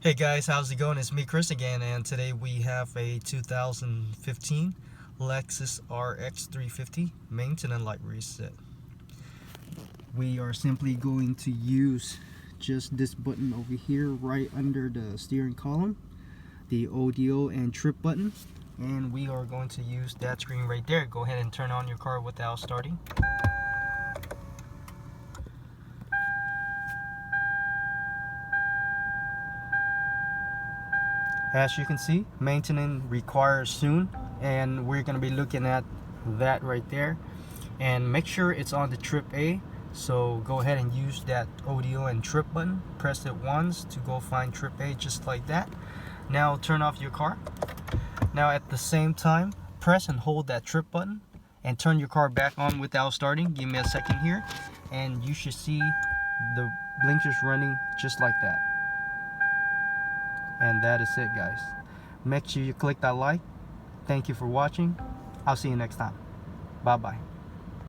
Hey guys, how's it going? It's me, Chris, again, and today we have a 2015 Lexus RX 350 maintenance light reset. We are simply going to use just this button over here right under the steering column, the audio and trip button, and we are going to use that screen right there. Go ahead and turn on your car without starting. As you can see, maintenance requires soon, and we're going to be looking at that right there. And make sure it's on the trip A, so go ahead and use that audio and trip button. Press it once to go find trip A, just like that. Now turn off your car. Now at the same time, press and hold that trip button and turn your car back on without starting. Give me a second here, and you should see the blinkers running just like that. And that is it, guys. Make sure you click that like. Thank you for watching. I'll see you next time. Bye bye.